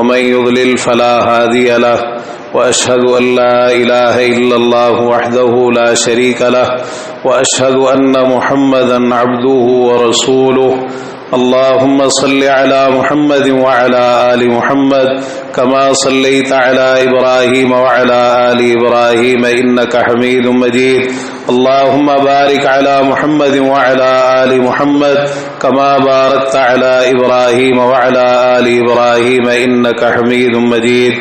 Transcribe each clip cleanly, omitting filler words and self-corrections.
ومن يضلل فلا هادي له وأشهد أن لا إله إلا الله وحده لا شريك له وأشهد أن محمدا عبده ورسوله اللهم صل على محمد وعلى آل محمد كما صليت على إبراهيم وعلى آل إبراهيم إنك حميد مجيد اللهم بارك على محمد وعلى آل محمد كما باركت على إبراهيم وعلى آل إبراهيم إنك حميد مجيد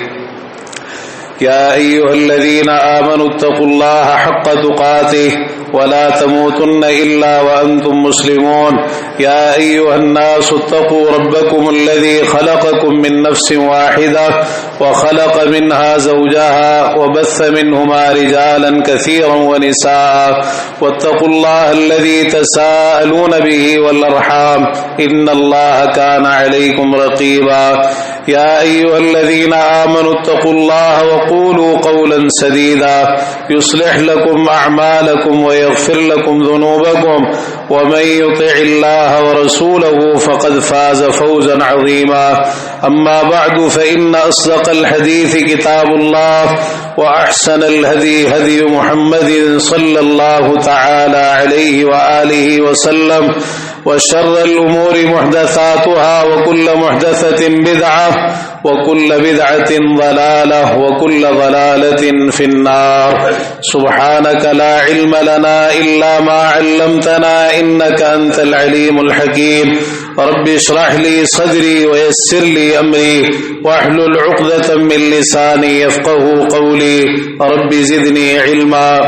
يا أيها الذين آمنوا اتقوا الله حق تقاته ولا تموتن إلا وأنتم مسلمون يا أيها الناس اتقوا ربكم الذي خلقكم من نفس واحدة وخلق منها زوجها وبث منهما رجالا كثيرا ونساء واتقوا الله الذي تساءلون به والأرحام إن الله كان عليكم رقيبا يا أيها الذين آمنوا اتقوا الله وقولوا قولا سديدا يصلح لكم أعمالكم ويغفر لكم ذنوبكم ومن يطع الله ورسوله فقد فاز فوزا عظيما أما بعد فإن أصدق الحديث كتاب الله وأحسن الهدي هدي محمد صلى الله تعالى عليه وآله وسلم وشر الأمور محدثاتها وكل محدثة بدعة وكل بدعة ضلالة وكل ضلالة في النار سبحانك لا علم لنا إلا ما علمتنا إنك أنت العليم الحكيم رب اشرح لي صدري ويسر لي أمري واحلل عقدة من لساني يفقه قولي رب زدني علما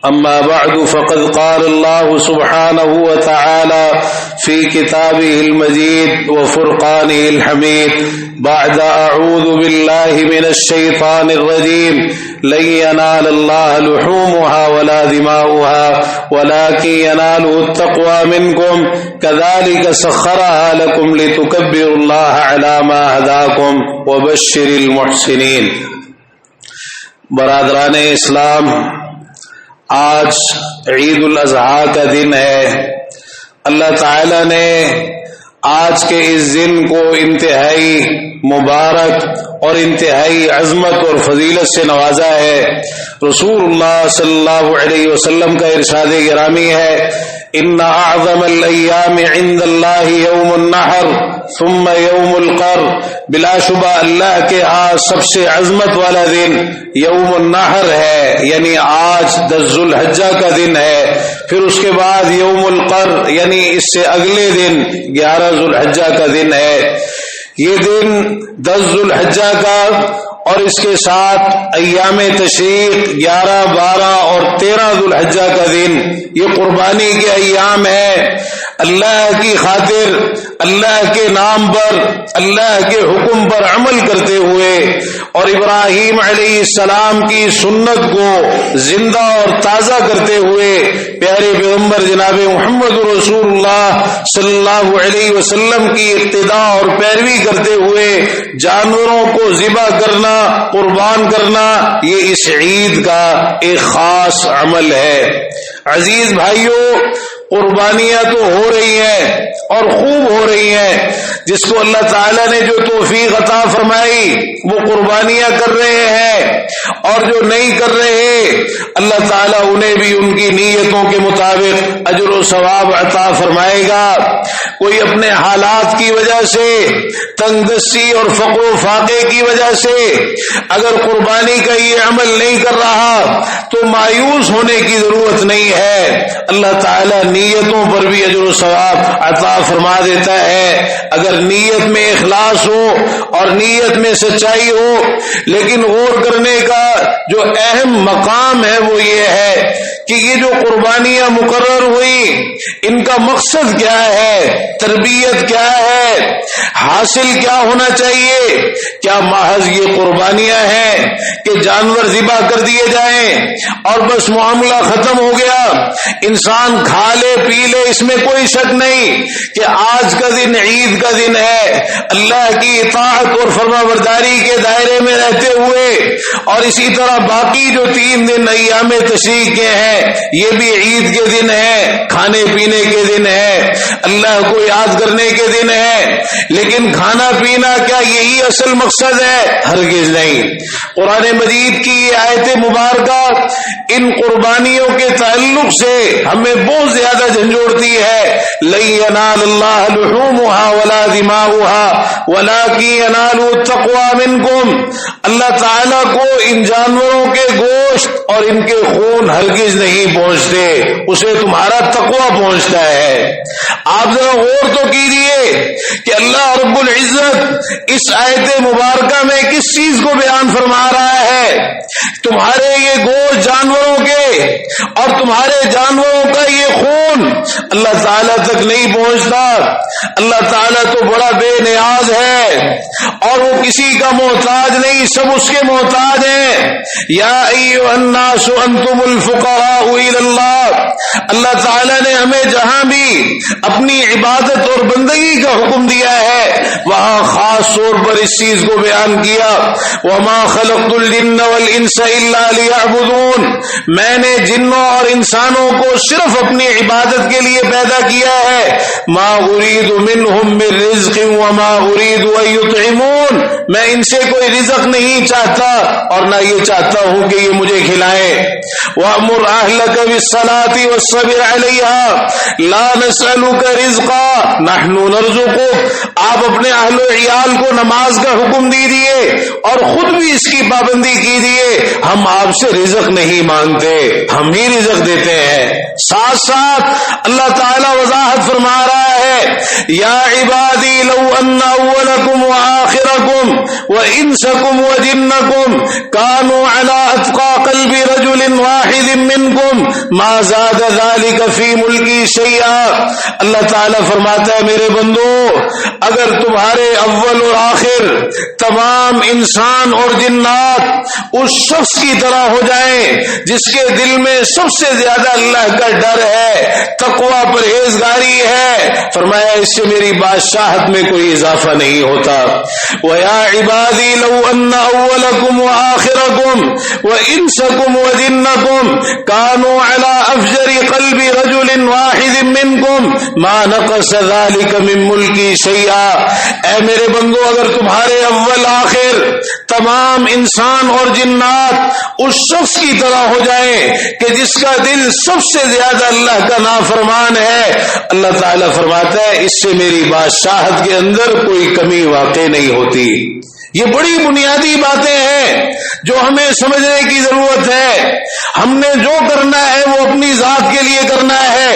أما بعد فقد قال الله سبحانه وتعالى في كتابه المجيد وفرقانه الحميد بعد أعوذ بالله من الشيطان الرجيم لن ينال الله لحومها ولا دماؤها ولكن يناله التقوى منكم كذلك سخرها لكم لتكبروا الله على ما هداكم وبشر المحسنين. برادران اسلام، آج عید الاضحیٰ کا دن ہے. اللہ تعالی نے آج کے اس دن کو انتہائی مبارک اور انتہائی عظمت اور فضیلت سے نوازا ہے. رسول اللہ صلی اللہ علیہ وسلم کا ارشاد گرامی ہے ان اعظم الایام عند اللہ یوم النحر ثم یوم القر. بلا شبہ اللہ کے ہاں سب سے عظمت والا دن یوم النحر ہے، یعنی آج 10 ذو الحجہ کا دن ہے. پھر اس کے بعد یوم القر یعنی اس سے اگلے دن 11 ذو الحجہ کا دن ہے. یہ دن 10 ذو الحجہ کا اور اس کے ساتھ ایام تشریق 11, 12 اور 13 ذو الحجہ کا دن یہ قربانی کے ایام ہے. اللہ کی خاطر، اللہ کے نام پر، اللہ کے حکم پر عمل کرتے ہوئے اور ابراہیم علیہ السلام کی سنت کو زندہ اور تازہ کرتے ہوئے پیارے پیغمبر جناب محمد رسول اللہ صلی اللہ علیہ وسلم کی اقتداء اور پیروی کرتے ہوئے جانوروں کو ذبح کرنا، قربان کرنا، یہ اس عید کا ایک خاص عمل ہے. عزیز بھائیوں، قربانیاں تو ہو رہی ہیں اور خوب ہو رہی ہیں. جس کو اللہ تعالیٰ نے جو توفیق عطا فرمائی وہ قربانیاں کر رہے ہیں، اور جو نہیں کر رہے اللہ تعالیٰ انہیں بھی ان کی نیتوں کے مطابق اجر و ثواب عطا فرمائے گا. کوئی اپنے حالات کی وجہ سے، تنگ دستی اور فقر و فاقے کی وجہ سے اگر قربانی کا یہ عمل نہیں کر رہا تو مایوس ہونے کی ضرورت نہیں ہے. اللہ تعالیٰ نیتوں پر بھی اجر و ثواب عطا فرما دیتا ہے. اگر نیت میں اخلاص ہو اور نیت میں سچائی ہو. لیکن غور کرنے کا جو اہم مقام ہے وہ یہ ہے کہ یہ جو قربانیاں مقرر ہوئی ان کا مقصد کیا ہے، تربیت کیا ہے، حاصل کیا ہونا چاہیے. کیا محض یہ قربانیاں ہیں کہ جانور ذبح کر دیے جائیں اور بس معاملہ ختم ہو گیا، انسان کھا لے کھا لے پی لے، اس میں کوئی شک نہیں کہ آج کا دن عید کا دن ہے، اللہ کی اطاعت اور فرما برداری کے دائرے میں رہتے ہوئے، اور اسی طرح باقی جو 3 دن ایام تشریق کے ہیں یہ بھی عید کے دن ہے، کھانے پینے کے دن ہے، اللہ کو یاد کرنے کے دن ہے۔ لیکن کھانا پینا کیا یہی اصل مقصد ہے؟ ہرگز نہیں۔ قرآن مجید کی یہ آیت مبارکہ ان قربانیوں کے تعلق سے ہمیں بہت زیادہ جھنجھوڑتی ہے۔ لن ينال الله لحومها ولا دماؤها ولكن ينالوا التقوى منكم، اللہ تعالیٰ کو ان جانوروں کے گوشت اور ان کے خون ہرگز نہیں پہنچتے، اسے تمہارا تقوی پہنچتا ہے۔ آپ ذرا غور تو کیجیے کہ اللہ رب العزت اس آیت مبارکہ میں کس چیز کو بیان فرما رہا ہے؟ تمہارے یہ گوشت جانوروں کے اور تمہارے جانوروں کا یہ خون اللہ تعالیٰ تک نہیں پہنچتا۔ اللہ تعالیٰ تو بڑا بے نیاز ہے اور وہ کسی کا محتاج نہیں، سب اس کے محتاج ہیں۔ یا ایھا الناس انتم الفقراء الی اللہ، اللہ تعالیٰ نے ہمیں جہاں بھی اپنی عبادت اور بندگی کا حکم دیا ہے وہاں خاص طور پر اس چیز کو بیان کیا، وما خلقت الجن والانس الا لیعبدون، میں نے جنوں اور انسانوں کو صرف اپنی عبادت کے لیے پیدا کیا ہے۔ ما اريد منهم من رزق وما اريد ان يطعمون، میں ان سے کوئی رزق نہیں چاہتا اور نہ یہ چاہتا ہوں کہ یہ مجھے کھلائیں۔ وامر اهلك بالصلاة والصبر عليها لا نسألك رزقا نحن نرزقك، آپ اپنے اہل و عیال کو نماز کا حکم دیجیے اور خود بھی اس کی پابندی کیجیے، ہم آپ سے رزق نہیں مانگتے، ہم ہی رزق دیتے ہیں۔ ساتھ ساتھ اللہ تعالیٰ وضاحت فرما رہا ہے، یا عبادی لو ان اولکم وآخرکم وانسکم وجنکم کانوا علی اتقى قلب رجل واحد منکم ما زاد ذلك فی ملکی شیئا، اللہ تعالیٰ فرماتا ہے میرے بندو اگر تمہارے اول اور آخر تمام انسان اور جنات اس شخص کی طرح ہو جائیں جس کے دل میں سب سے زیادہ اللہ کا ڈر ہے، تقوی پرہیزگاری ہے، فرمایا اس سے میری بادشاہت میں کوئی اضافہ نہیں ہوتا۔ وَيَا عِبَادِي لَوْ أَنَّ أَوَّلَكُمْ وَآخِرَكُمْ وَإِنسَكُمْ وَجِنَّكُمْ كَانُوا عَلَى أَفْجَرِ قَلْبِ رَجُلٍ وَاحِدٍ مِّنكُمْ مَا نَقَصَ ذَلِكَ مِن مُلْكِي شَيْئًا، اے میرے بندو اگر تمہارے اول آخر تمام انسان اور جنات اس شخص کی طرح ہو جائیں کہ جس کا دل سب سے زیادہ اللہ کا نافرمان ہے، اللہ تعالیٰ فرماتا ہے اس سے میری بادشاہت کے اندر کوئی کمی واقع نہیں ہوتی۔ یہ بڑی بنیادی باتیں ہیں جو ہمیں سمجھنے کی ضرورت ہے۔ ہم نے جو کرنا ہے وہ اپنی ذات کے لیے کرنا ہے،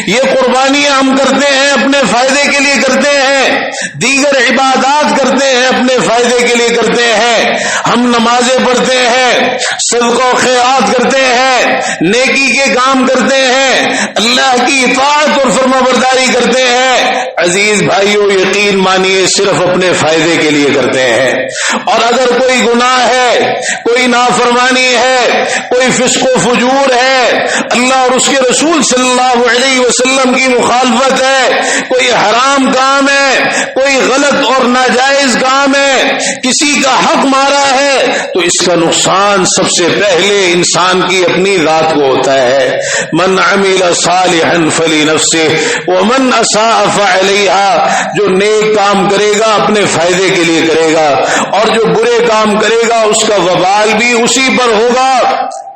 یہ قربانیاں ہم کرتے ہیں اپنے فائدے کے لیے کرتے ہیں، دیگر عبادات کرتے ہیں اپنے فائدے کے لیے کرتے ہیں، ہم نمازیں پڑھتے ہیں، صدقہ و خیرات کرتے ہیں، نیکی کے کام کرتے ہیں، اللہ کی اطاعت اور فرما برداری کرتے ہیں، عزیز بھائیو یقین مانیے صرف اپنے فائدے کے لیے کرتے ہیں۔ اور اگر کوئی گناہ ہے، کوئی نافرمانی ہے، کوئی فسق و فجور ہے، اللہ اور اس کے رسول صلی اللہ علیہ وسلم کی مخالفت ہے، کوئی حرام کام ہے، کوئی غلط اور ناجائز کام ہے، کسی کا حق مارا ہے، تو اس کا نقصان سب سے پہلے انسان کی اپنی ذات کو ہوتا ہے۔ من عمل صالحا فلنفسہ ومن اساء فعلیہا، جو نیک کام کرے گا اپنے فائدے کے لیے کرے گا اور جو برے کام کرے گا اس کا وبال بھی اسی پر ہوگا۔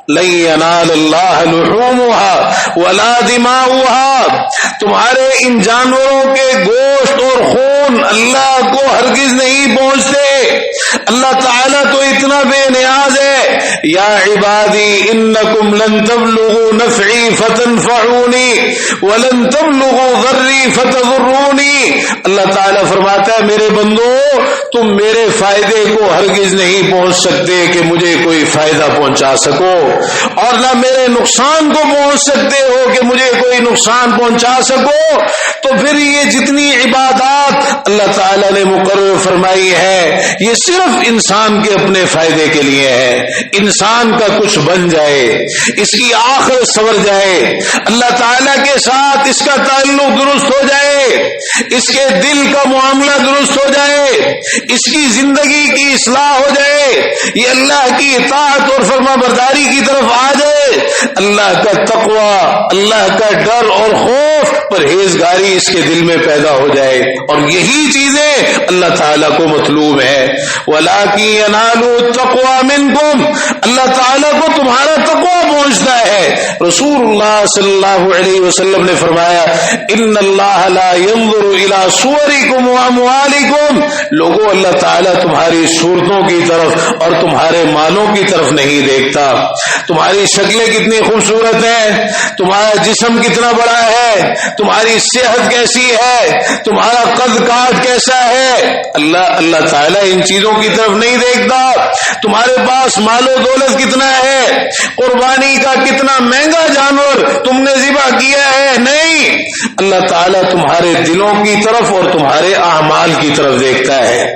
لن ینال اللہ لحومها ولا دماؤها، تمہارے ان جانوروں کے گوشت اور خون اللہ کو ہرگز نہیں پہنچتے۔ اللہ تعالیٰ تو اتنا بے نیاز ہے، یا عبادی انکم لن تبلغوا نفعی فتنفعونی ولن تبلغوا ضری فتضرونی، اللہ تعالیٰ فرماتا ہے میرے بندو تم میرے فائدے کو ہرگز نہیں پہنچ سکتے کہ مجھے کوئی فائدہ پہنچا سکو، اور نہ میرے نقصان کو پہنچ سکتے ہو کہ مجھے کوئی نقصان پہنچا سکو، تو پھر یہ جتنی عبادات اللہ تعالیٰ نے مقرر فرمائی ہے یہ صرف انسان کے اپنے فائدے کے لیے ہے، انسان کا کچھ بن جائے، اس کی آخرت سنور جائے، اللہ تعالیٰ کے ساتھ اس کا تعلق درست ہو جائے، اس کے دل کا معاملہ درست ہو جائے، اس کی زندگی کی اصلاح ہو جائے، یہ اللہ کی اطاعت اور فرما برداری کی طرف آ جائے، اللہ کا تقوی، اللہ کا ڈر اور خوف، پرہیزگاری اس کے دل میں پیدا ہو جائے، اور یہی چیزیں اللہ تعالیٰ کو مطلوب ہے۔ وَلَٰكِن يَنَالُ التَّقْوَىٰ مِنكُمْ، اللہ تعالیٰ کو تمہارا تقوی پہنچتا ہے۔ رسول اللہ صلی اللہ علیہ وسلم نے فرمایا ان اللہ لا ينظر الى صوركم واموالكم، لوگوں اللہ تعالیٰ تمہاری صورتوں کی طرف اور تمہارے مالوں کی طرف نہیں دیکھتا، تمہاری شکلیں کتنی خوبصورت ہیں، تمہارا جسم کتنا بڑا ہے، تمہاری صحت کیسی ہے، تمہارا قد کاٹ کیسا ہے، اللہ تعالیٰ ان چیزوں کی طرف نہیں دیکھتا، تمہارے پاس مال و دولت کتنا ہے، قربانی کا کتنا مہنگا جانور تم نے ذبح کیا ہے، نہیں، اللہ تعالیٰ تمہارے دلوں کی طرف اور تمہارے اعمال کی طرف دیکھتا ہے،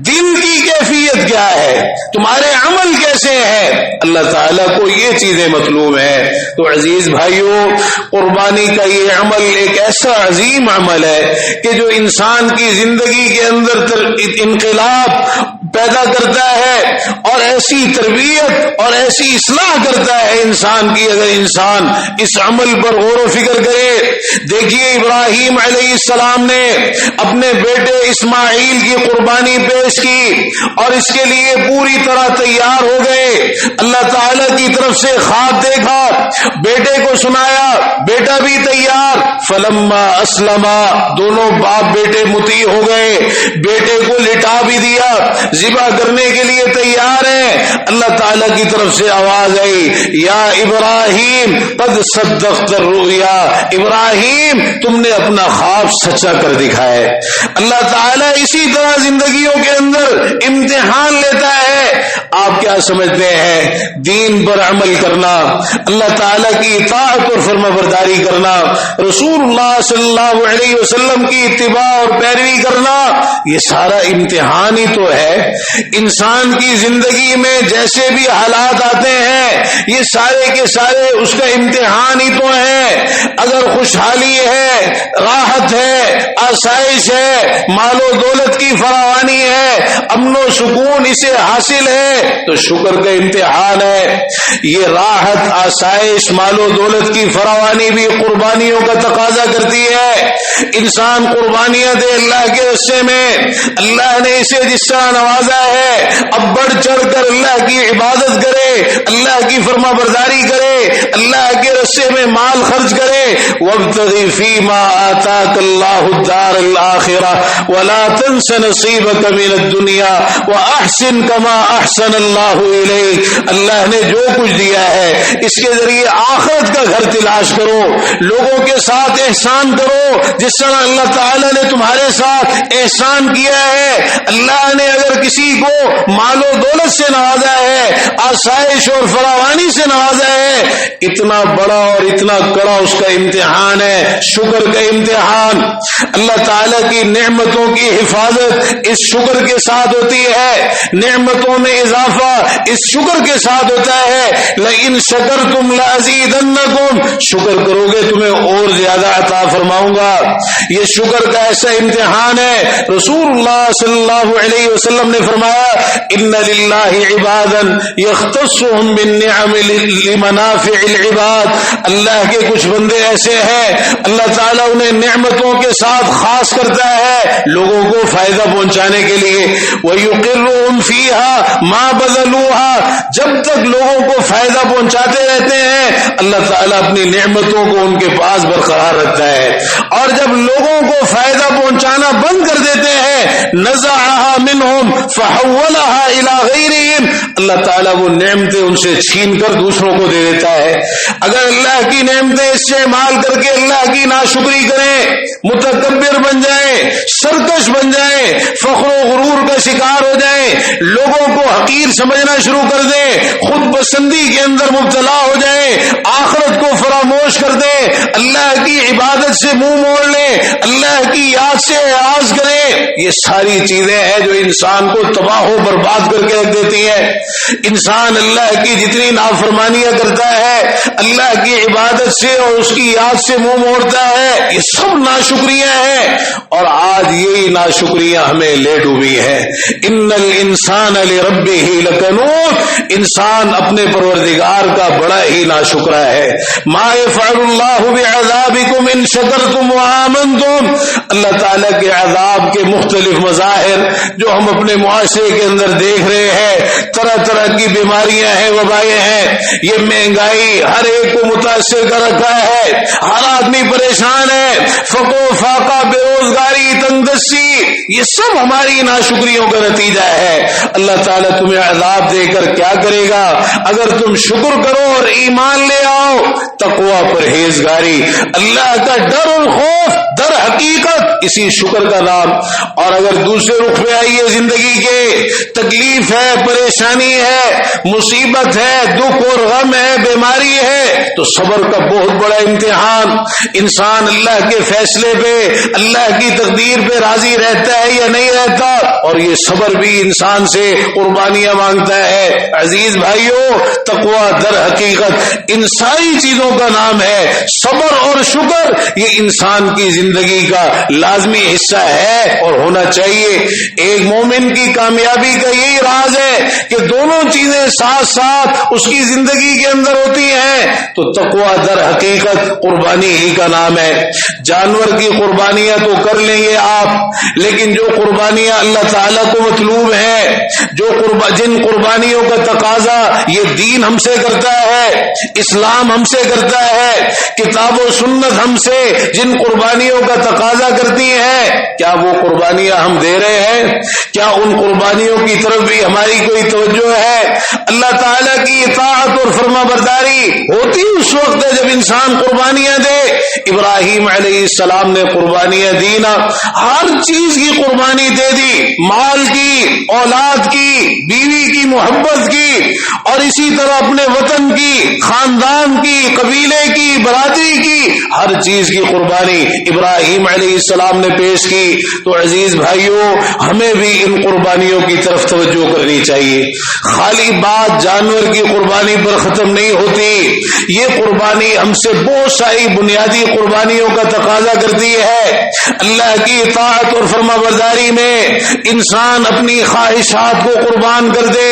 دل کی کیفیت کیا ہے، تمہارے عمل کیسے ہیں، اللہ تعالیٰ کو یہ چیزیں مطلوب ہیں۔ تو عزیز بھائیوں، قربانی کا یہ عمل ایک ایسا عظیم عمل ہے کہ جو انسان کی زندگی کے اندر انقلاب پیدا کرتا ہے اور ایسی تربیت اور ایسی اصلاح کرتا ہے انسان کی، اگر انسان اس عمل پر غور و فکر کرے۔ دیکھیے ابراہیم علیہ السلام نے اپنے بیٹے اسماعیل کی قربانی پیش کی اور اس کے لیے پوری طرح تیار ہو گئے، اللہ تعالی کی طرف سے خواب دیکھا، بیٹے کو سنایا، بیٹا بھی تیار، فلما اسلما، دونوں باپ بیٹے مطیع ہو گئے، بیٹے کو لٹا بھی دیا، ذبح کرنے کے لیے تیار ہیں، اللہ تعالیٰ کی طرف سے آواز آئی یا ابراہیم قد صدقت الرؤیا، ابراہیم تم نے اپنا خواب سچا کر دکھایا ہے۔ اللہ تعالیٰ اسی طرح زندگیوں کے اندر امتحان لیتا ہے۔ آپ کیا سمجھتے ہیں دین پر عمل کرنا، اللہ تعالیٰ کی اطاعت اور فرما برداری کرنا، رسول اللہ صلی اللہ علیہ وسلم کی اتباع اور پیروی کرنا، یہ سارا امتحان ہی تو ہے۔ انسان کی زندگی میں جیسے بھی حالات آتے ہیں یہ سارے کے سارے اس کا امتحان ہی تو ہے۔ اگر خوشحالی ہے، راحت ہے، آسائش ہے، مال و دولت کی فراوانی ہے، امن و سکون اسے حاصل ہے تو شکر کا امتحان ہے۔ یہ راحت، آسائش، مال و دولت کی فراوانی بھی قربانیوں کا تقاضا کرتی ہے۔ انسان قربانیاں دے اللہ کے راستے میں، اللہ نے اسے جس طرح نوازا ہے اب بڑھ چڑھ کر اللہ کی عبادت کرے، اللہ کی فرما برداری کرے، اللہ کے راستے میں مال خرچ کرے۔ وابتغ فیما آتاک اللہ الدار الآخرہ ولا تنس نصیبک من الدنیا واحسن کما احسن اللہ الیک، اللہ نے جو کچھ دیا ہے اس کے ذریعے آخرت کا گھر تلاش کرو، لوگوں کے ساتھ احسان کرو جس طرح اللہ تعالی نے تمہارے ساتھ احسان کیا ہے۔ اللہ نے اگر کسی کو مال و دولت سے نوازا ہے، آسائش اور فراوانی سے نوازا ہے، اتنا بڑا اور اتنا کڑا اس کا امتحان ہے، شکر کا امتحان۔ اللہ تعالیٰ کی نعمتوں کی حفاظت اس شکر کے ساتھ ہوتی ہے، نعمتوں میں اضافہ اس شکر کے ساتھ ہوتا ہے۔ لئن شکرتم لازیدنکم، شکر کرو گے تمہیں اور زیادہ عطا فرماؤں گا۔ یہ شکر کا ایسا امتحان ہے۔ رسول اللہ صلی اللہ علیہ وسلم نے فرمایا ان للہ عبادا یختصهم بالنعم لمنافع العباد، اللہ کے کچھ بندے ایسے ہیں اللہ تعالیٰ انہیں نعمتوں کے ساتھ خاص کرتا ہے لوگوں کو فائدہ پہنچانے کے لیے۔ وَيُقِرُّهُمْ فِيهَا مَا بَذَلُوهَا، جب تک لوگوں کو فائدہ پہنچاتے رہتے ہیں اللہ تعالیٰ اپنی نعمتوں کو ان کے پاس برقرار رکھتا ہے، اور جب لوگوں کو فائدہ پہنچانا بند کر دیتے ہیں نَزَعَهَا مِنْهُمْ فَحَوَّلَهَا إِلَى غَيْرِهِمْ، اللہ تعالیٰ وہ نعمتیں ان سے چھین کر دوسروں کو دے دیتا ہے۔ اگر اللہ کی نعمتیں استعمال کر کے اللہ کی ناشکری کریں، متکبر بن جائیں، سرکش بن جائیں، فخر و غرور کا شکار ہو جائیں، لوگوں کو حقیر سمجھنا شروع کر دے، خود پسندی کے اندر مبتلا ہو جائے، آخرت کو فراموش کر دے، اللہ کی عبادت سے منہ موڑ لے، اللہ کی یاد سے اعراض کرے، یہ ساری چیزیں ہیں جو انسان کو تباہ و برباد کر کے رکھ دیتی ہیں۔ انسان اللہ کی جتنی نافرمانیاں کرتا ہے، اللہ کی عبادت سے اور اس کی یاد سے منہ موڑتا ہے، یہ سب ناشکریاں ہیں، اور آج یہی ناشکریاں ہمیں لے ڈوبی ہیں۔ ان الانسان لربہ لکنود، انسان اپنے پروردگار کا بڑا ہی ناشکرا ہے۔ ما یفعل اللہ بعذابکم ان شکرتم وآمنتم، اللہ تعالیٰ کے عذاب کے مختلف مظاہر جو ہم اپنے معاشرے کے اندر دیکھ رہے ہیں، طرح طرح کی بیماریاں ہیں، وبائیں ہیں، یہ مہنگائی ہر ایک کو متاثر کر رکھا ہے، ہر آدمی پریشان ہے، فقر فاقہ، بے روزگاری، تندرستی، یہ سب ہماری ناشکریوں کا نتیجہ ہے۔ اللہ تعالیٰ تمہیں عذاب دے کر کیا کرے گا؟ اگر تم شکر کرو اور ایمان لے آؤ، تقوی، پرہیزگاری، اللہ کا ڈر اور خوف، در حقیقت اسی شکر کا نام۔ اور اگر دوسرے رخ پہ آئیے زندگی کے، تکلیف ہے، پریشانی ہے، مصیبت ہے، دکھ اور غم ہے، بیماری ہے، تو صبر کا بہت بڑا امتحان۔ انسان اللہ کے فیصلے پہ، اللہ کی تقدیر پہ راضی رہتا ہے یا نہیں رہتا، اور یہ صبر بھی انسان سے قربانیاں مانگتا ہے۔ عزیز بھائیوں، تقوی در حقیقت ان ساری چیزوں کا نام ہے۔ صبر اور شکر یہ انسان کی زندگی کا لازمی حصہ ہے اور ہونا چاہیے۔ ایک مومن کی کامیابی کا یہی راز ہے کہ دونوں چیزیں ساتھ ساتھ اس کی زندگی کے اندر ہوتی ہیں، تو تقوی در حقیقت قربانی ہی کا نام ہے۔ جانور کی قربانیاں تو کر لیں گے آپ، لیکن جو قربانیاں اللہ تعالیٰ کو مطلوب ہیں، جن قربانیوں کا تقاضا یہ دین ہم سے کرتا ہے، اسلام ہم سے کرتا ہے، کتاب و سنت ہم سے جن قربانیوں کا تقاضا کرتی ہیں، کیا وہ قربانیاں ہم دے رہے ہیں؟ کیا ان قربانیوں کی طرف بھی ہماری کوئی توجہ ہے؟ اللہ تعالیٰ کی اطاعت اور فرما برداری ہوتی اس وقت ہے جب انسان قربانیاں دے۔ ابراہیم علیہ السلام نے قربانیاں دی نا، ہر چیز کی قربانی دے دی، مال کی، اولاد کی، بیوی کی محبت کی، اور اسی طرح اپنے وطن کی، خاندان کی، قبیلے کی، برادری کی، ہر چیز کی قربانی ابراہیم علیہ السلام نے پیش کی۔ تو عزیز بھائیوں، ہمیں بھی ان قربانیوں کی طرف توجہ کرنی چاہیے۔ خالی بات جانور کی قربانی پر ختم نہیں ہوتی، یہ قربانی ہم سے بہت ساری بنیادی قربانیوں کا تقاضا کرتی ہے۔ اللہ کی اطاعت اور فرما برداری میں انسان اپنی خواہشات کو قربان کر دے۔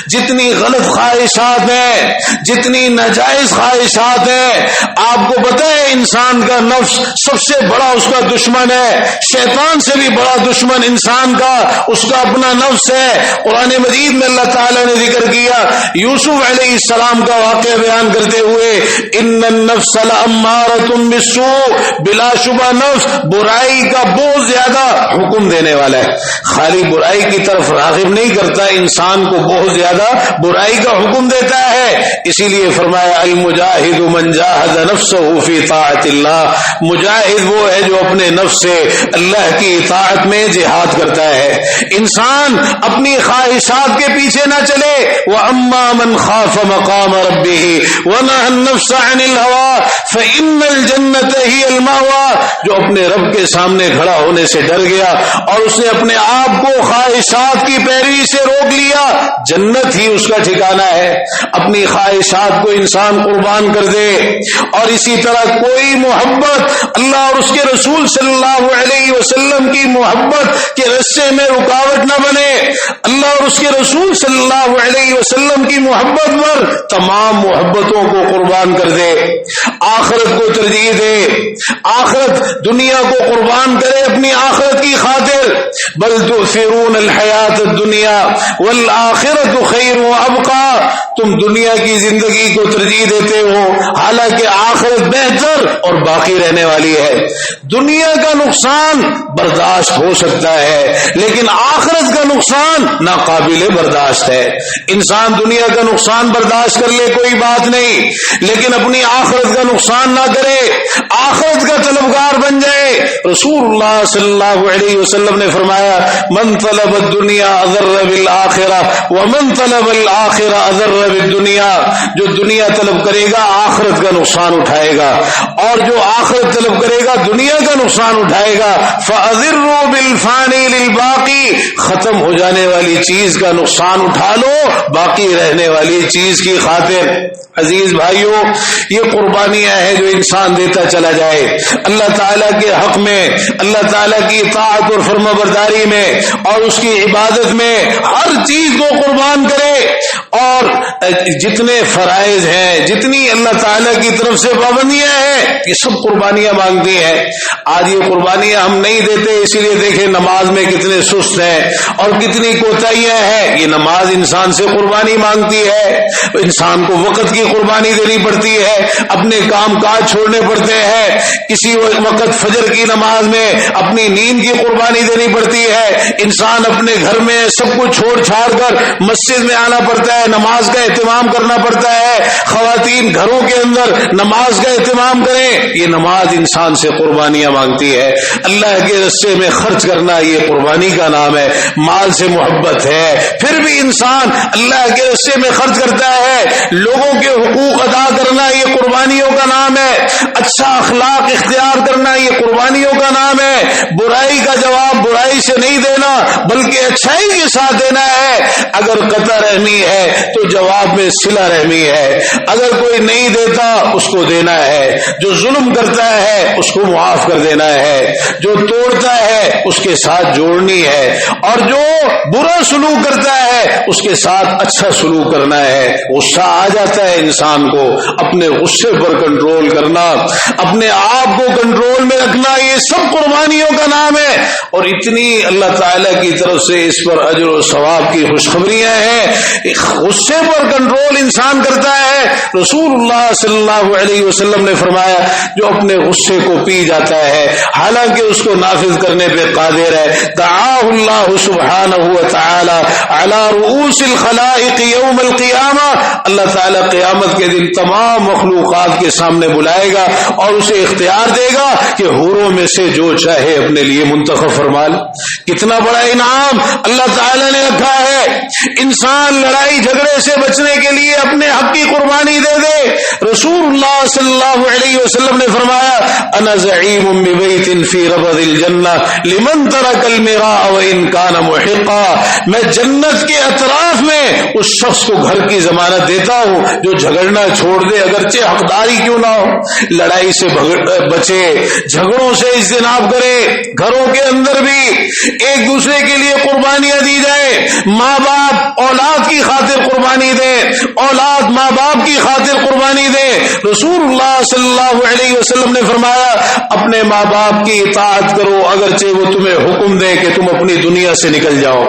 جتنی غلط خواہشات ہیں، جتنی ناجائز خواہشات ہیں، آپ کو پتہ ہے انسان کا نفس سب سے بڑا اس کا دشمن ہے، شیطان سے بھی بڑا دشمن انسان کا اس کا اپنا نفس ہے۔ قرآن مجید میں اللہ تعالیٰ نے ذکر کیا یوسف علیہ السلام کا واقعہ بیان کرتے ہوئے، ان النفس لامارۃ بالسوء، بلا شبہ نفس برائی کا بہت زیادہ حکم دینے والا ہے، خالی برائی کی طرف راغب نہیں کرتا، انسان کو بہت زیادہ برائی کا حکم دیتا ہے۔ اسی لیے فرمایا المجاہد من جاہد نفسہ فی طاعت اللہ، مجاہد وہ ہے جو اپنے نفس سے اللہ کی اطاعت میں جہاد کرتا ہے۔ انسان اپنی خواہشات کے پیچھے نہ چلے، وَأَمَّا مَنْ خَافَ مَقَامَ رَبِّهِ وَنَهَى النَّفْسَ عَنِ الْهَوَىٰ فَإِنَّ الْجَنَّةَ هِيَ الْمَأْوَىٰ، جو اپنے رب کے سامنے کھڑا ہونے سے ڈر گیا اور اس نے اپنے آپ کو خواہشات کی پیروی سے روک لیا، جنت ہی اس کا ٹھکانہ ہے۔ اپنی خواہشات کو انسان قربان کر دے، اور اسی طرح کوئی محبت اللہ اور اس کے رسول صلی اللہ علیہ وسلم کی محبت کے رستے میں رکاوٹ نہ بنے، اللہ اور اس کے رسول صلی اللہ علیہ وسلم کی محبت پر تمام محبتوں کو قربان کر دے، آخرت کو ترجیح دے، آخرت دنیا کو قربان کرے اپنی آخرت کی خاطر۔ بل تؤثرون الحیات الدنیا والآخرۃ خیر وابقیٰ، تم دنیا کی زندگی کو ترجیح دیتے ہو، حالانکہ آخرت بہتر اور باقی رہنے والی ہے۔ دنیا کا نقصان برداشت ہو سکتا ہے، لیکن آخرت کا نقصان ناقابل برداشت ہے۔ انسان دنیا کا نقصان برداشت کر لے کوئی بات نہیں، لیکن اپنی آخرت کا نقصان نہ کرے، آخرت کا طلبگار بن جائے۔ رسول اللہ صلی اللہ علیہ وسلم نے فرمایا من طلب الدنیا اضر بالآخرہ ومن طلب الآخرہ اضر بالدنیا، جو دنیا طلب کرے گا آخرت کا نقصان اٹھائے گا، اور جو آخرت طلب کرے گا دنیا کا نقصان اٹھائے گا۔ فَأَذِرُّوا بِالْفَانِي لِلْبَاقِي، ختم ہو جانے والی چیز کا نقصان اٹھا لو باقی رہنے والی چیز کی خاطر۔ عزیز بھائیوں، یہ قربانیاں ہیں جو انسان دیتا چلا جائے اللہ تعالیٰ کے حق میں، اللہ تعالیٰ کی اطاعت اور فرما برداری میں اور اس کی عبادت میں ہر چیز کو قربان کرے، اور جتنے فرائض ہیں، جتنی اللہ تعالیٰ کی طرف سے پابندیاں ہیں، یہ سب قربانیاں مانگتی ہیں۔ آج یہ قربانیاں ہم نہیں دیتے، اسی لیے دیکھیں نماز میں کتنے سست ہیں اور کتنی کوتاہیاں ہیں۔ یہ نماز انسان سے قربانی مانگتی ہے، انسان کو وقت کی قربانی دینی پڑتی ہے، اپنے کام کاج چھوڑنے پڑتے ہیں، کسی وقت فجر کی نماز میں اپنی نیند کی قربانی دینی پڑتی ہے، انسان اپنے گھر میں سب کچھ چھوڑ چھاڑ کر مسجد میں آنا پڑتا ہے، نماز کا اہتمام کرنا پڑتا ہے۔ خواتین گھروں کے اندر نماز کا اہتمام کریں، یہ نماز انسان سے قربانیاں مانگتی ہے۔ اللہ کے راستے میں خرچ کرنا یہ قربانی کا نام ہے، مال سے محبت ہے، پھر بھی انسان اللہ کے راستے میں خرچ کرتا ہے۔ لوگوں کے حقوق ادا کرنا یہ قربانیوں کا نام ہے، اچھا اخلاق اختیار کرنا یہ قربانیوں کا نام ہے، برائی کا جواب برائی سے نہیں دینا بلکہ اچھائی کے ساتھ دینا ہے۔ اگر قطع رحمی ہے تو جواب میں صلہ رحمی ہے، اگر کوئی نہیں دیتا اس کو دینا ہے، جو ظلم کرتا ہے اس کو معاف کر دینا ہے، جو توڑتا ہے اس کے ساتھ جوڑنی ہے، اور جو برا سلوک کرتا ہے اس کے ساتھ اچھا سلوک کرنا ہے۔ غصہ آ جاتا ہے انسان کو، اپنے غصے پر کنٹرول کرنا، اپنے آپ کو کنٹرول میں رکھنا، یہ سب قربانیوں کا نام ہے۔ اور اتنی اللہ تعالیٰ کی طرف سے اس پر اجر و ثواب کی خوشخبریاں ہیں۔ غصے پر کنٹرول انسان کرتا ہے، رسول اللہ صلی اللہ علیہ وسلم نے فرمایا جو اپنے غصے کو پی جاتا ہے حالانکہ اس کو نافذ کرنے پہ قادر ہے، دعاہ اللہ سبحانہ وتعالی علی رؤوس الخلائق یوم القیامہ، اللہ تعالیٰ قیامت کے دن تمام مخلوقات کے سامنے بلائے گا اور اسے اختیار دے گا کہ حوروں میں سے جو چاہے اپنے لیے منتخب فرما لے۔ کتنا بڑا انعام اللہ تعالیٰ نے رکھا ہے۔ انسان لڑائی جھگڑے سے بچنے کے لیے اپنے حق کی قربانی دے دے۔ رسول اللہ صلی اللہ علیہ وسلم نے فرمایا انا زعیم ببیت فی ربض الجنہ لمن ترک المراء وان کان محقا، میں جنت کے اطراف میں اس شخص کو گھر کی ضمانت دیتا ہوں جو جھگڑنا چھوڑ دے اگرچہ حقداری کیوں نہ ہو۔ لڑائی سے بچے، جھگڑوں سے اجتناب کرے، گھروں کے اندر بھی ایک دوسرے کے لیے قربانیاں دی جائے، ماں باپ اولاد کی خاطر قربانی دے، اولاد ماں باپ کی خاطر قربانی دے۔ رسول اللہ صلی اللہ علیہ وسلم نے فرمایا اپنے ماں باپ کی اطاعت کرو اگرچہ وہ تمہیں حکم دے کہ تم اپنی دنیا سے نکل جاؤ،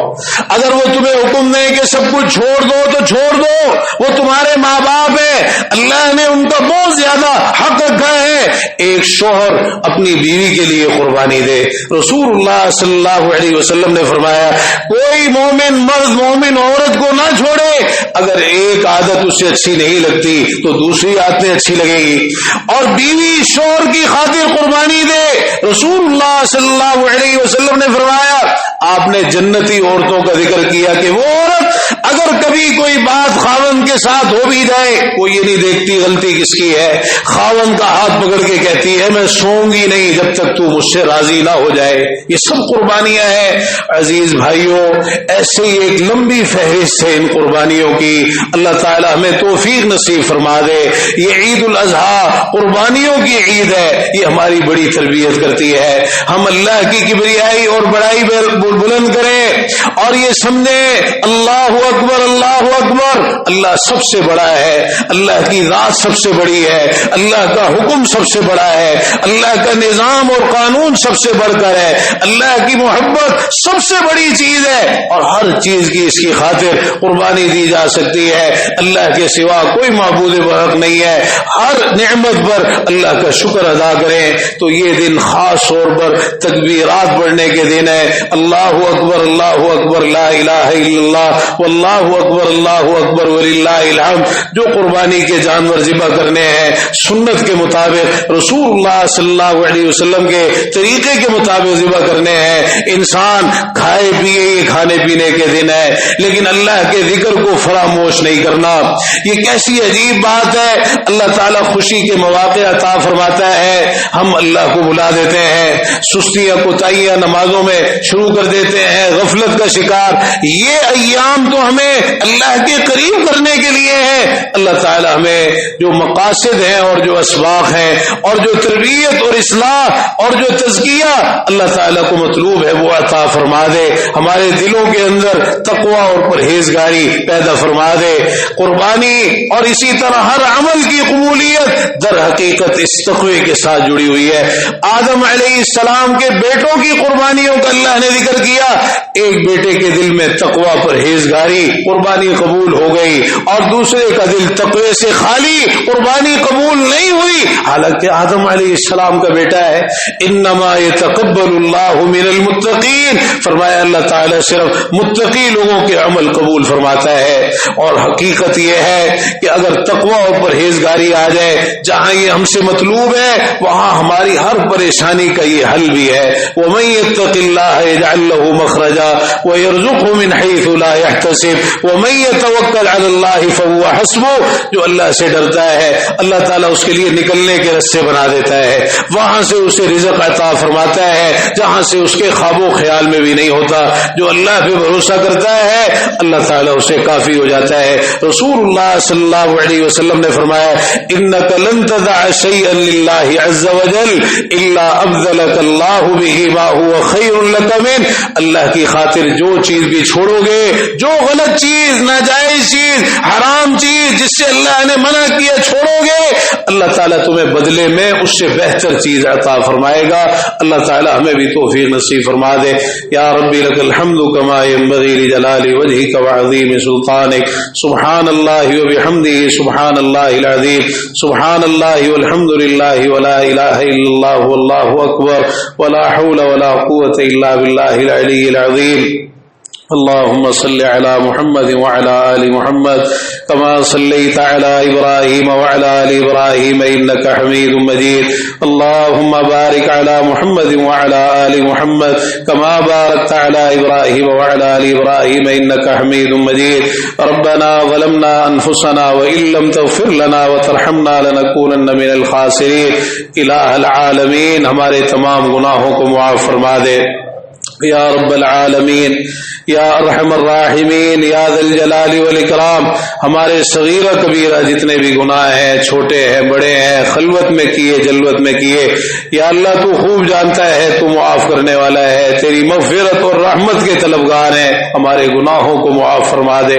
اگر وہ تمہیں حکم دے کہ سب کچھ چھوڑ دو تو چھوڑ دو، وہ تمہارے ماں باپ ہیں، اللہ نے ان کا بہت زیادہ حق رکھا ہے۔ ایک شوہر اپنی بیوی کے لیے قربانی دے، رسول اللہ صلی اللہ علیہ وسلم نے فرمایا کوئی مومن مرد مومن عورت کو نہ چھوڑے، اگر ایک عادت اسے اچھی نہیں لگتی تو دوسری عادتیں اچھی لگے گی، اور بیوی شوہر کی خاطر قربانی دے۔ رسول اللہ صلی اللہ علیہ وسلم نے فرمایا آپ نے جنتی عورتوں کا ذکر کیا کہ وہ عورت اگر کبھی کوئی بات خاوند کے ساتھ ہو بھی جائے وہ یہ نہیں دیکھتی غلطی کس کی ہے، خاوند کا ہاتھ پکڑ کے کہتی ہے میں سوؤں گی نہیں جب تک تو مجھ سے راضی نہ ہو جائے۔ یہ سب قربانیاں ہیں۔ عزیز بھائیوں، ایسے ہی ایک لمبی فہرست ہے ان قربانیوں کی، اللہ تعالی ہمیں توفیق نصیب فرما دے۔ یہ عید الاضحیٰ قربانیوں کی عید ہے، یہ ہماری بڑی تربیت کرتی ہے۔ ہم اللہ کی کبریائی اور بڑائی بلند کریں اور یہ سمجھیں اللہ اکبر اللہ اللہ اکبر، اللہ سب سے بڑا ہے، اللہ کی ذات سب سے بڑی ہے، اللہ کا حکم سب سے بڑا ہے، اللہ کا نظام اور قانون سب سے بڑھ کر ہے، اللہ کی محبت سب سے بڑی چیز ہے، اور ہر چیز کی اس کی خاطر قربانی دی جا سکتی ہے۔ اللہ کے سوا کوئی معبود برحق نہیں ہے۔ ہر نعمت پر اللہ کا شکر ادا کریں۔ تو یہ دن خاص طور پر تکبیرات پڑھنے کے دن ہے۔ اللہ اکبر، اللہ اکبر، لا الہ الا اللہ، واللہ اکبر، اللہ اکبر وللہ الحمد۔ جو قربانی کے جانور ذبح کرنے ہیں سنت کے مطابق، رسول اللہ صلی اللہ علیہ وسلم کے طریقے کے مطابق ذبح کرنے ہیں۔ انسان کھائے پیے، یہ کھانے پینے کے دن ہے، لیکن اللہ کے ذکر کو فراموش نہیں کرنا۔ یہ کیسی عجیب بات ہے، اللہ تعالیٰ خوشی کے مواقع عطا فرماتا ہے، ہم اللہ کو بلا دیتے ہیں، سستیاں کوتاہیاں نمازوں میں شروع کر دیتے ہیں، غفلت کا شکار۔ یہ ایام تو ہمیں اللہ کے قریب کرنے کے لیے ہے۔ اللہ تعالیٰ ہمیں جو مقاصد ہیں اور جو اسباق ہیں اور جو تربیت اور اصلاح اور جو تزکیہ اللہ تعالیٰ کو مطلوب ہے وہ عطا فرما دے، ہمارے دلوں کے اندر تقوی اور پرہیزگاری پیدا فرما دے۔ قربانی اور اسی طرح ہر عمل کی قبولیت در حقیقت اس تقوی کے ساتھ جڑی ہوئی ہے۔ آدم علیہ السلام کے بیٹوں کی قربانیوں کا اللہ نے ذکر کیا، ایک بیٹے کے دل میں تقوی پرہیزگاری، قربانی قبول ہو گئی، اور دوسرے کا دل تقوی سے خالی، قربانی قبول نہیں ہوئی، حالانکہ آدم علیہ السلام کا بیٹا ہے۔ انما یتقبل اللہ من المتقین، فرمایا اللہ تعالیٰ صرف متقی لوگوں کے عمل قبول فرماتا ہے۔ اور حقیقت یہ ہے کہ اگر تقوی اور پرہیزگاری آ جائے، جہاں یہ ہم سے مطلوب ہے وہاں ہماری ہر پریشانی کا یہ حل بھی ہے۔ وَمَن يَتَّقِ اللَّهَ يَجْعَل لَّهُ مَخْرَجًا وَيَرْزُقْهُ مِنْ حَيْثُ لَا يَحْتَسِبُ وَمَن يَتَوَكَّلْ عَلَى اللَّهِ فَهُوَ حَسْبُهُ، جو اللہ سے ڈرتا ہے اللہ تعالیٰ اس کے لیے نکلنے کے رستے بنا دیتا ہے، وہاں سے اسے رزق عطا فرماتا ہے جہاں سے اس کے خواب و خیال میں بھی نہیں ہوتا۔ جو اللہ پہ بھروسہ کرتا ہے اللہ تعالیٰ اسے کافی ہو جاتا ہے۔ رسول اللہ صلی اللہ علیہ وسلم نے فرمایا انک لن تدع شیئا للہ عز وجل الا ابدلک اللہ بہ ما هو خیر لک من، اللہ کی خاطر جو چیز بھی چھوڑو گے، جو غلط چیز، ناجائز چیز، حرام چیز جس سے اللہ نے منع کیا چھوڑو گے، اللہ تعالیٰ تمہیں بدلے میں اس سے بہتر چیز عطا فرمائے گا۔ اللہ تعالیٰ ہمیں بھی توفیق نصیب فرما دے۔ یا ربی لک الحمد کما ينبغي لجلال وجهك وعظیم سلطانک، سبحان اللہ وبحمدہ، سبحان اللہ العظیم، سبحان اللہ والحمد للہ ولا الہ الا اللہ واللہ اکبر ولا حول ولا قوة الا باللہ العلی العظیم۔ اللهم صل على محمد وعلى آل محمد كما صليت على إبراهيم وعلى آل إبراهيم إنك حميد مجيد. اللهم بارك على محمد وعلى آل محمد كما باركت على إبراهيم وعلى آل إبراهيم إنك حميد مجيد. ربنا ظلمنا أنفسنا وإن لم تغفر لنا وترحمنا لنكونن من الخاسرين. الہ العالمین ہمارے تمام گناہوں کو معاف فرما دے یا رب العالمین، یا ارحم الراحمین، یا ذا الجلال والاکرام۔ ہمارے صغیرہ کبیرہ جتنے بھی گناہ ہیں، چھوٹے ہیں بڑے ہیں، خلوت میں کیے جلوت میں کیے، یا اللہ تو خوب جانتا ہے، تو معاف کرنے والا ہے، تیری مغفرت اور رحمت کے طلبگار ہیں، ہمارے گناہوں کو معاف فرما دے۔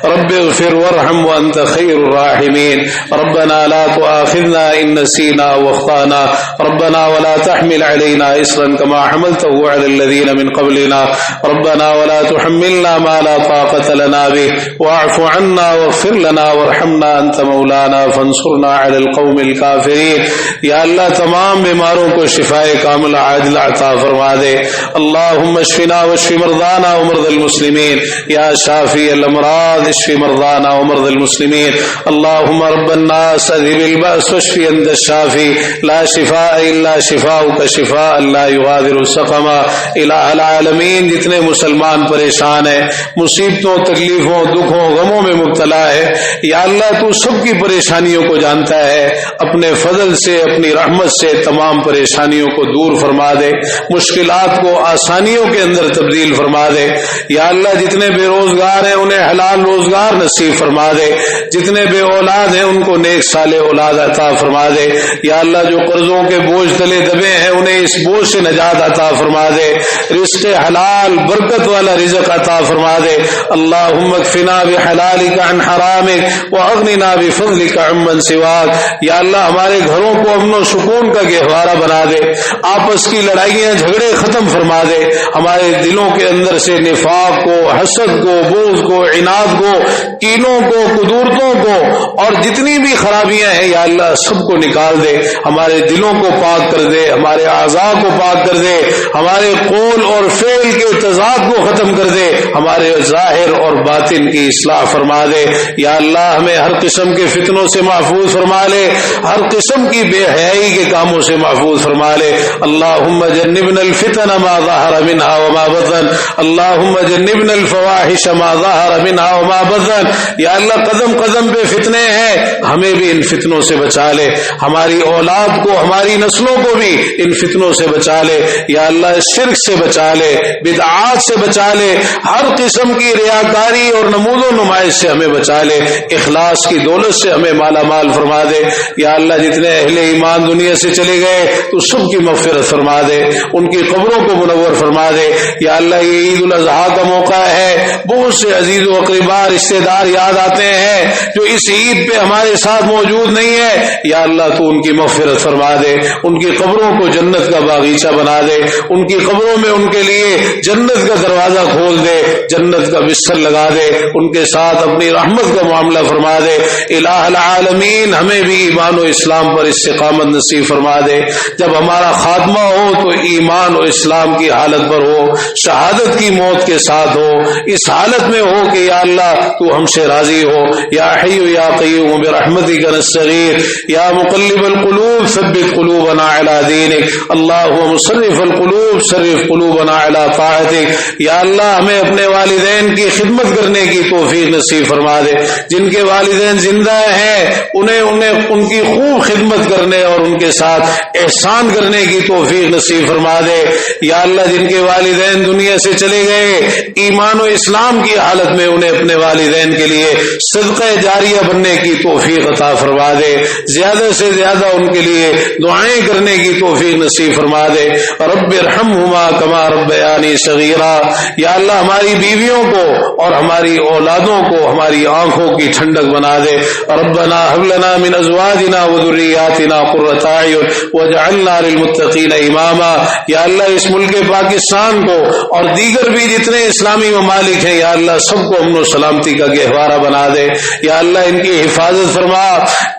رب اغفر وارحم وانت خیر الراحمین۔ ربنا لا تؤاخذنا ان نسینا واخطانا، ربنا ولا تحمل علينا اصرا كما حملته على الذين من قبلنا، ربنا ولا تحملنا ما لا طاقة لنا به، واعف عنا واغفر لنا وارحمنا انت مولانا فانصرنا على القوم الكافرين۔ یا اللہ تمام بیماروں کو شفائے کاملہ عاجلہ عطا فرما دے۔ اللهم اشفنا واشف مرضانا ومرضى المسلمين، یا شافی الامراض اشف مرضانا ومرضى المسلمين۔ اللهم رب الناس اذهب البأس واشف انت الشافي، لا شفاء الا شفاؤك شفاء لا يغادر سقما۔ الہ العالمین جتنے مسلمان پریشان ہیں، مصیبتوں، تکلیفوں، دکھوں، غموں میں مبتلا مبتلا ہے. یا اللہ تو سب کی پریشانیوں کو جانتا ہے، اپنے فضل سے اپنی رحمت سے تمام پریشانیوں کو دور فرما دے، مشکلات کو آسانیوں کے اندر تبدیل فرما دے. یا اللہ جتنے بے روزگار ہیں انہیں حلال روزگار نصیب فرما دے، جتنے بے اولاد ہیں ان کو نیک صالح اولاد عطا فرما دے. یا اللہ جو قرضوں کے بوجھ تلے دبے ہیں انہیں اس بوجھ سے نجات عطا فرما دے، رزق حلال برکت والا رزق عطا فرما دے. اللہم اکفنا بحلالک عن حرامک واغننا بفضلک عمن سواک. یا اللہ ہمارے گھروں کو امن و سکون کا گہوارہ بنا دے، آپس کی لڑائیاں جھگڑے ختم فرما دے، ہمارے دلوں کے اندر سے نفاق کو، حسد کو، بغض کو، عناد کو، کینوں کو، قدورتوں کو اور جتنی بھی خرابیاں ہیں یا اللہ سب کو نکال دے. ہمارے دلوں کو پاک کر دے، ہمارے اعضاء کو پاک کر دے، ہمارے قول اور فعل کے تضاد کو ختم کر دے، ہمارے ظاہر اور باطن کی اصلاح فرما دے. یا اللہ ہمیں ہر قسم کے فتنوں سے محفوظ فرما لے، ہر قسم کی بے حیائی کے کاموں سے محفوظ فرما لے. اللہم جنبنا الفتن ما ظہر منہا وما بطن، اللہم جنبنا الفواحش ما ظہر منہا وما بطن. یا اللہ قدم قدم پہ فتنے ہیں، ہمیں بھی ان فتنوں سے بچا لے، ہماری اولاد کو، ہماری نسلوں کو بھی ان فتنوں سے بچا لے. یا اللہ شرک سے بچا لے، بدعات سے بچا لے، ہر قسم کی ریاکاری اور نمود و نمائش سے ہمیں بچا لے، اخلاص کی دولت سے ہمیں مالا مال فرما دے. یا اللہ جتنے اہل ایمان دنیا سے چلے گئے تو سب کی مغفرت فرما دے، ان کی قبروں کو منور فرما دے. یا اللہ یہ عید الاضحیٰ کا موقع ہے، بہت سے عزیز و اقربا رشتہ دار یاد آتے ہیں جو اس عید پہ ہمارے ساتھ موجود نہیں ہے. یا اللہ تو ان کی مغفرت فرما دے، ان کی قبروں کو جنت کا باغیچہ بنا دے، ان کی قبروں میں ان کے لیے جنت کا دروازہ کھول دے، جنت کا بستر لگا دے، ان کے ساتھ اپنی رحمت کا معاملہ فرما دے. الہ العالمین ہمیں بھی ایمان و اسلام پر استقامت نصیب فرما دے. جب ہمارا خاتمہ ہو تو ایمان و اسلام کی حالت پر ہو، شہادت کی موت کے ساتھ ہو، اس حالت میں ہو کہ یا اللہ تو ہم سے راضی ہو. یا حی یا قیوم برحمتک نستغیث یا مقلب القلوب ثبت قلوبنا علی دینک اللہم مصرف القلوب صرف قلوبنا علی طاعتک. یا اللہ ہمیں اپنے والدین کی خدمت کرنے کی توفیق نصیب فرما دے. جن کے والدین زندہ ہیں انہیں ان کی خوب خدمت کرنے اور ان کے ساتھ احسان کرنے کی توفیق نصیب فرما دے. یا اللہ جن کے والدین دنیا سے چلے گئے ایمان و اسلام کی حالت میں انہیں اپنے والدین کے لیے صدقہ جاریہ بننے کی توفیق عطا فرما دے. زیادہ سے زیادہ ان کے لیے دعائیں کرنے کی توفیق نصیب فرما دے. رب ارحمہما کما ربیانی صغیرا. یا اللہ ہماری بیویوں کو اور ہماری اولادوں کو ہماری آنکھوں کی ٹھنڈک بنا دے. ربنا هب لنا من ازواجنا وذریاتنا قرۃ اعین واجعلنا للمتقین اماما. یا اللہ اس ملک پاکستان کو اور دیگر بھی جتنے اسلامی ممالک ہیں یا اللہ سب کو امن و سلامتی کا گہوارہ بنا دے. یا اللہ ان کی حفاظت فرما.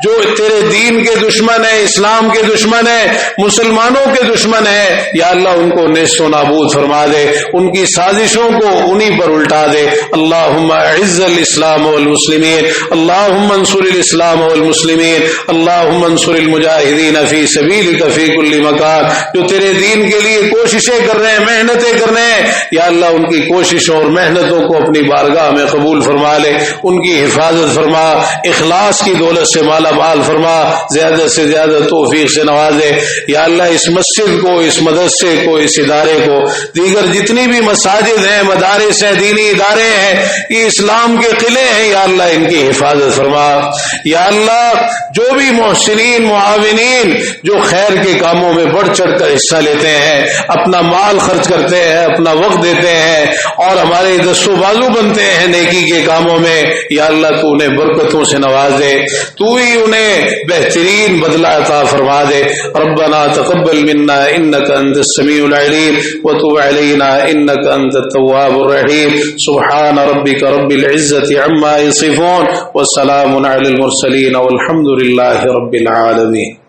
جو تیرے دین کے دشمن ہیں، اسلام کے دشمن ہیں، مسلمانوں کے دشمن ہیں یا اللہ ان کو نیست و نابود فرما دے، ان کی سازشوں کو انہی پر الٹا دے. اللہم اعز الاسلام والمسلمین، اللہم انصر الاسلام والمسلمین، اللہم انصر المجاہدین فی سبیلک فی کل مکان. جو تیرے دین کے لیے کوششیں کر رہے ہیں، محنتیں کر رہے ہیں یا اللہ ان کی کوششوں اور محنتوں کو اپنی بارگاہ میں قبول فرما لے، ان کی حفاظت فرما، اخلاص کی دولت سے مالا مال فرما، زیادہ سے زیادہ توفیق سے نوازے. یا اللہ اس مسجد کو، اس مدرسے کو، اس ادارے کو، دیگر جتنی بھی مساجد ہیں، مدارس ہیں، دینی ادارے ہیں، یہ اسلام کے قلعے ہیں یا اللہ ان کی حفاظت فرما. یا اللہ جو بھی محسنین معاونین جو خیر کے کاموں میں بڑھ چڑھ کر حصہ لیتے ہیں، اپنا مال خرچ کرتے ہیں، اپنا وقت دیتے ہیں اور ہمارے دست و بازو بنتے ہیں نیکی کے کاموں میں یا اللہ تو انہیں برکتوں سے نواز دے، تو ہی انہیں بہترین بدلہ عطا فرما دے. ربنا تقبل منا انك انت السميع العليم وتب علينا انك انت التواب الرحيم. سبحان ربك رب العزة عما يصفون والسلام على المرسلين والحمد لله رب العالمين.